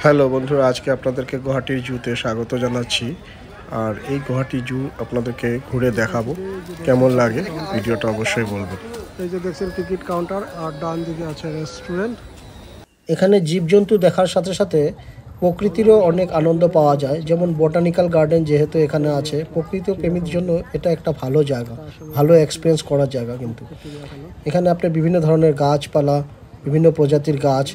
Hello বন্ধুরা, আজকে আপনাদেরকে গুয়াহাটির জুতে স্বাগত জানাচ্ছি। আর এই গুয়াহাটি জু আপনাদেরকে ঘুরে দেখাবো, কেমন লাগে ভিডিওটা অবশ্যই বলবেন। এই যে দেখছেন টিকিট কাউন্টার, আর ডান দিকে আছে রেস্টুরেন্ট। এখানে জীবজন্তু দেখার সাথে সাথে প্রকৃতিরও অনেক আনন্দ পাওয়া যায়। যেমন বোটানিক্যাল গার্ডেন যেহেতু এখানে আছে, প্রকৃতি প্রেমীর জন্য এটা একটা ভালো জায়গা, ভালো এক্সপিরিয়েন্স করার জায়গা। কিন্তু এখানে আপনি বিভিন্ন ধরনের গাছপালা, বিভিন্ন প্রজাতির গাছ,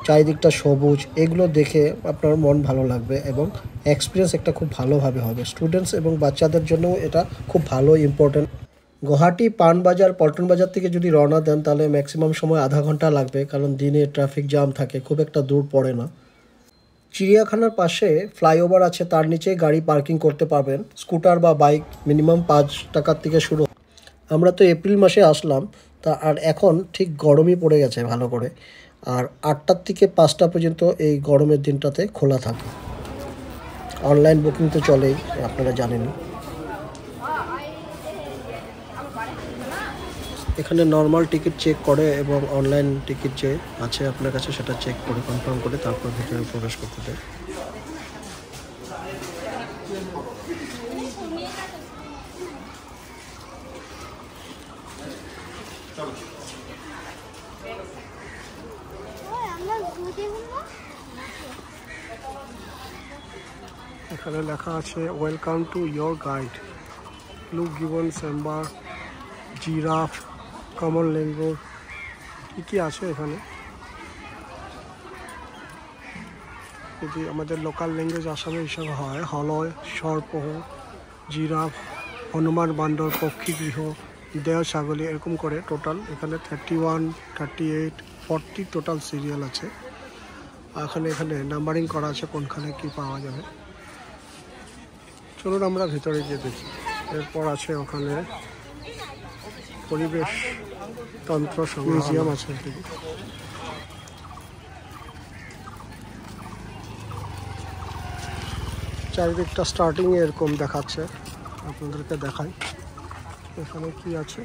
চারিদিকটা সবুজ, এগুলো দেখে আপনার মন ভালো লাগবে এবং এক্সপিরিয়েন্স একটা খুব ভালোভাবে হবে। স্টুডেন্টস এবং বাচ্চাদের জন্যও এটা খুব ভালো ইম্পর্টেন্ট। গুয়াহাটি পানবাজার পল্টন বাজার থেকে যদি রওনা দেন তাহলে ম্যাক্সিমাম সময় আধা ঘন্টা লাগবে, কারণ দিনে ট্রাফিক জ্যাম থাকে, খুব একটা দূর পড়ে না। চিড়িয়াখানার পাশে ফ্লাইওভার আছে, তার নিচে গাড়ি পার্কিং করতে পারবেন। স্কুটার বা বাইক মিনিমাম 5 টাকার থেকে শুরু। আমরা তো এপ্রিল মাসে আসলাম, তা আর এখন ঠিক গরমই পড়ে গেছে ভালো করে। আর 8টার থেকে 5টা পর্যন্ত এই গরমের দিনটাতে খোলা থাকে। অনলাইন বুকিং তো চলেই, আপনারা জানেনই। এখানে নর্মাল টিকিট চেক করে এবং অনলাইন টিকিট যে আছে আপনার কাছে সেটা চেক করে কনফার্ম করে তারপর ভিতরে প্রবেশ করতে দেয়। এখানে লেখা আছে welcome to your guide, blue gibbon, sambar, giraffe, common langur, কী আছে এখানে। যদি আমাদের লোকাল ল্যাঙ্গুয়েজ আসামে হিসাবে হয়, হলয়, সরপহ, জিরাফ, হনুমান বান্দর, পক্ষী গৃহ, দেও ছাগলী, এরকম করে টোটাল এখানে 31, 38, 40 টোটাল সিরিয়াল আছে। এখানে নাম্বারিং করা আছে কোনখানে কি পাওয়া যাবে। চলুন আমরা ভিতরে গিয়ে দেখি। এরপর আছে ওখানে পরিবেশ তন্ত্র মিউজিয়াম আছে। চারিদিকটা স্টার্টিং এরকম দেখাচ্ছে, আপনাদেরকে দেখাই এখানে কি আছে।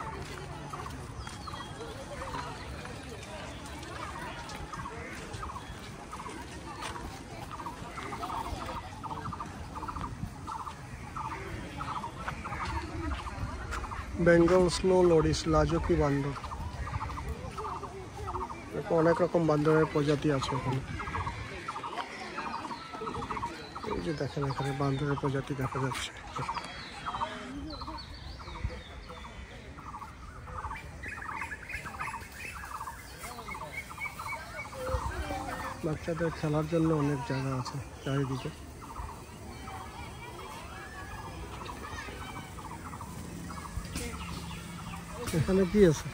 বেঙ্গল স্নো লরিস, লাজুকি বান্দর, অনেক রকম বান্দরের প্রজাতি আছে এখানে। এই যে দেখেন এখানে বান্দরের প্রজাতি দেখা যাচ্ছে। বাচ্চাদের খেলার জন্য অনেক জায়গা আছে চারিদিকে। এখানে কি আছে?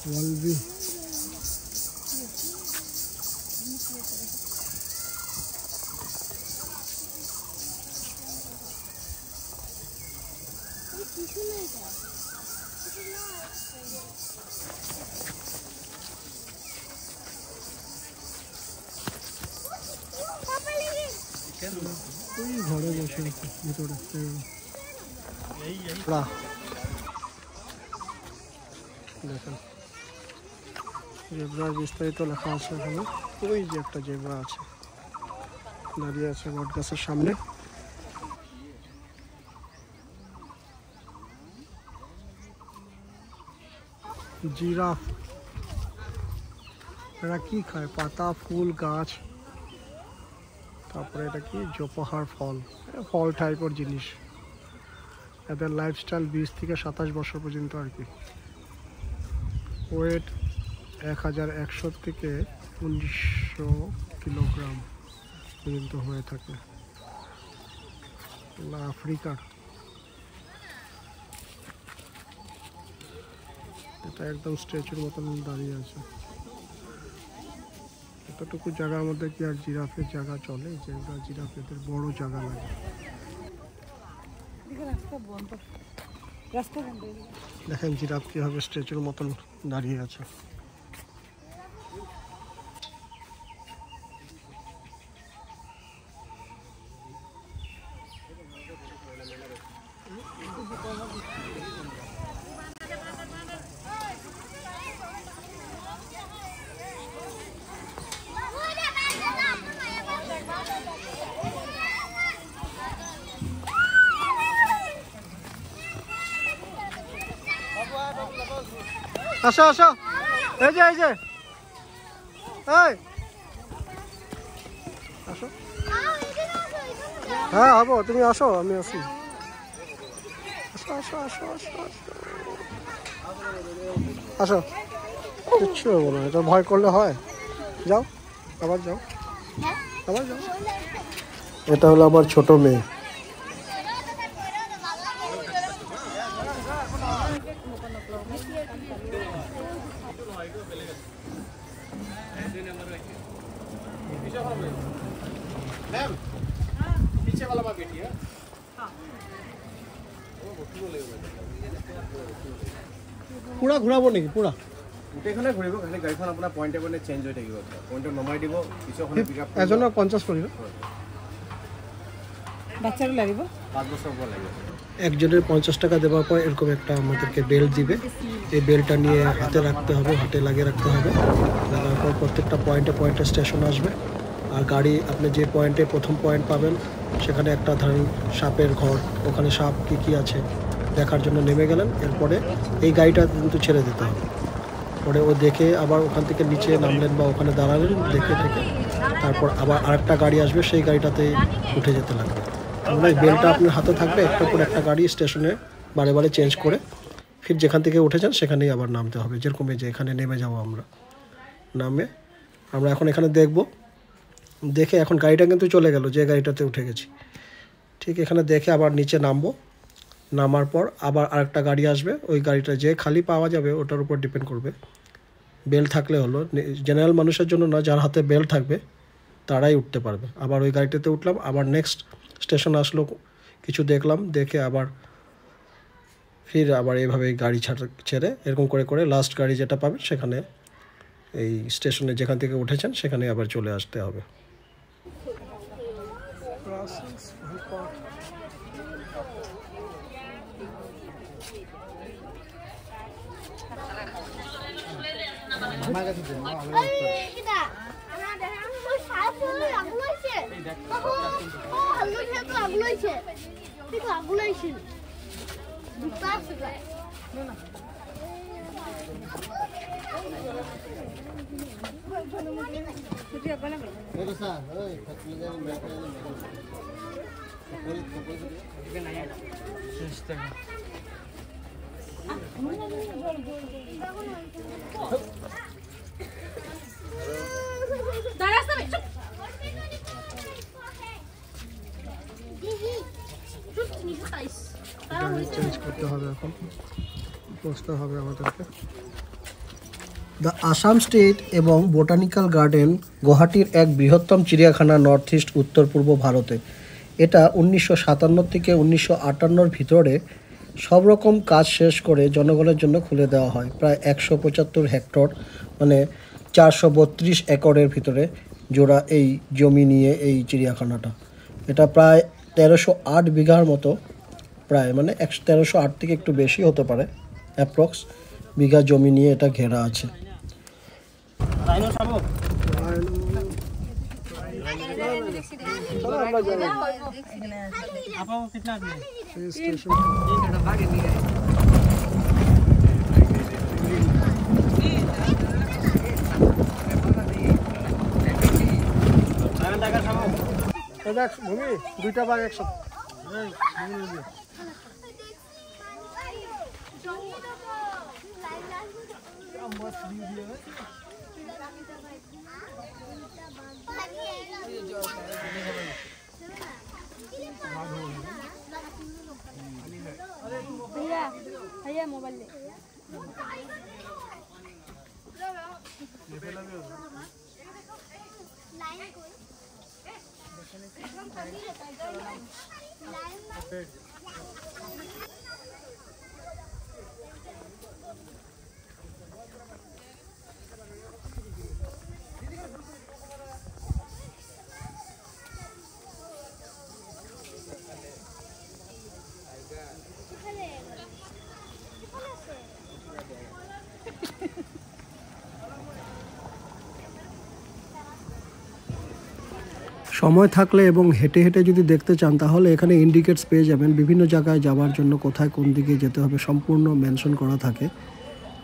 ওয়ালবি, ওই ঘরে বসে আছে ভিতরে। দেখেন জেব্রার বিস্তারিত লেখা আছে এখানে। ওই যে একটা জেব্রা আছে, দাঁড়িয়ে আছে বট গাছের সামনে। জিরাফ, এরা কি খায়? পাতা, ফুল, গাছ। তারপরে এটা কি? জোপহার ফল, ফল টাইপের জিনিস। এদের লাইফস্টাইল 20 থেকে 27 বছর পর্যন্ত আর কি। ওয়েট 1100 থেকে 1900 কিলোগ্রাম পর্যন্ত হয়ে থাকে। আফ্রিকার, এটা একদম স্ট্যাচুর মতন দাঁড়িয়ে আছে। এতটুকু জায়গার মধ্যে কি আর জিরাফের জায়গা চলে? জিরাফ এদের বড় জায়গা লাগে। দেখেন জিরাফ কীভাবে স্ট্যাচুর মতন দাঁড়িয়ে আছে। আসো আসো, এই যে এই আসো। হ্যাঁ হবো, তুমি আসো, আমি আসি। আসো আসো আসো আসো আসো। কিচ্ছু হবো না, এটা ভয় করলে হয়। যাও, আবার যাও, আবার যাও। এটা হলো আমার ছোট মেয়ে। পুরা ঘূৰাব নেকি? পুৰা গোটেইখনে ঘূৰিব, খালি গাড়ীখন আপোনাৰ পইণ্টে পইণ্টে চেঞ্জ হৈ থাকিব। পইণ্টত নমাই দিব, পিছৰখনে পিক আপ এজনৰ 50 পৰিব। বাচ্চারও লাগিব 5 বছৰ পৰা লাগিব। একজনের 50 টাকা দেওয়ার পর এরকম একটা আমাদেরকে বেল্ট দিবে। এই বেল্টটা নিয়ে হাতে রাখতে হবে, হাতে লাগিয়ে রাখতে হবে। লাগার পর প্রত্যেকটা পয়েন্টে স্টেশন আসবে। আর গাড়ি আপনি যে পয়েন্টে প্রথম পয়েন্ট পাবেন সেখানে একটা ধরেন সাপের ঘর, ওখানে সাপ কী আছে দেখার জন্য নেমে গেলেন। এরপরে এই গাড়িটা কিন্তু ছেড়ে দিতে হবে। পরে ও দেখে আবার ওখান থেকে নিচে নামলেন বা ওখানে দাঁড়ালেন, দেখে তারপর আবার আরেকটা গাড়ি আসবে, সেই গাড়িটাতে উঠে যেতে লাগবে। মানে বেলটা আপনার হাতে থাকবে, একটা করে একটা গাড়ি স্টেশনে বারে বারে চেঞ্জ করে ফির যেখান থেকে উঠেছেন সেখানেই আবার নামতে হবে। যেরকম যে এখানে নেমে যাব আমরা, আমরা এখন এখানে দেখে এখন গাড়িটা কিন্তু চলে গেল যে গাড়িটাতে উঠে গেছি। ঠিক এখানে দেখে আবার নিচে নামবো। নামার পর আবার আরেকটা গাড়ি আসবে, ওই গাড়িটা যে খালি পাওয়া যাবে ওটার উপর ডিপেন্ড করবে। বেল্ট থাকলে হলো, জেনারেল মানুষের জন্য না, যার হাতে বেল্ট থাকবে তারাই উঠতে পারবে। আবার ওই গাড়িটাতে উঠলাম, আবার নেক্সট স্টেশন আসলো, কিছু দেখলাম, দেখে আবার ফির আবার এইভাবে গাড়ি ছেড়ে এরকম করে লাস্ট গাড়ি যেটা পাবেন সেখানে এই স্টেশনে যেখান থেকে উঠেছেন সেখানে আবার চলে আসতে হবে। চেঞ্জ করতে হবে, এখন বসতে হবে আমাদেরকে। দ্য আসাম স্টেট এবং বোটানিক্যাল গার্ডেন গুয়াহাটির এক বৃহত্তম চিড়িয়াখানা নর্থ ইস্ট উত্তর পূর্ব ভারতে। এটা 1957 থেকে 1958 ভিতরে সব রকম কাজ শেষ করে জনগণের জন্য খুলে দেওয়া হয়। প্রায় 175 হেক্টর মানে 432 একরের ভিতরে জোড়া এই জমি নিয়ে এই চিড়িয়াখানাটা। এটা প্রায় 1308 বিঘার মতো, প্রায় মানে 1308 থেকে একটু বেশি হতে পারে, অ্যাপ্রক্স বিঘা জমি নিয়ে এটা ঘেরা আছে। দেখ ভূমি, দুইটা বাঘ একসাথে। भैया मोबाइल ले সময় থাকলে এবং হেঁটে হেঁটে যদি দেখতে চান তাহলে এখানে ইন্ডিকেটস পেয়ে যাবেন। বিভিন্ন জায়গায় যাওয়ার জন্য কোথায় কোন দিকে যেতে হবে সম্পূর্ণ মেনশন করা থাকে,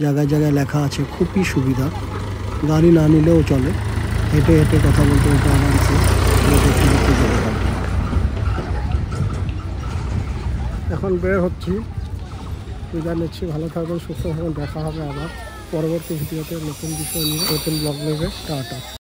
জায়গায় জায়গায় লেখা আছে। খুবই সুবিধা, গাড়ি না নিলেও চলে, হেঁটে হেঁটে কথা বলতে বলতে আরামসে দেখতে দেখতে যেতে পারবেন। এখন বের হচ্ছি, বিদায় নিচ্ছি। ভালো থাকবেন, সুস্থ থাকবেন। দেখা হবে আবার পরবর্তী ভিডিওতে নতুন বিষয় নিয়ে, নতুন ব্লগ নেবে। টাটা।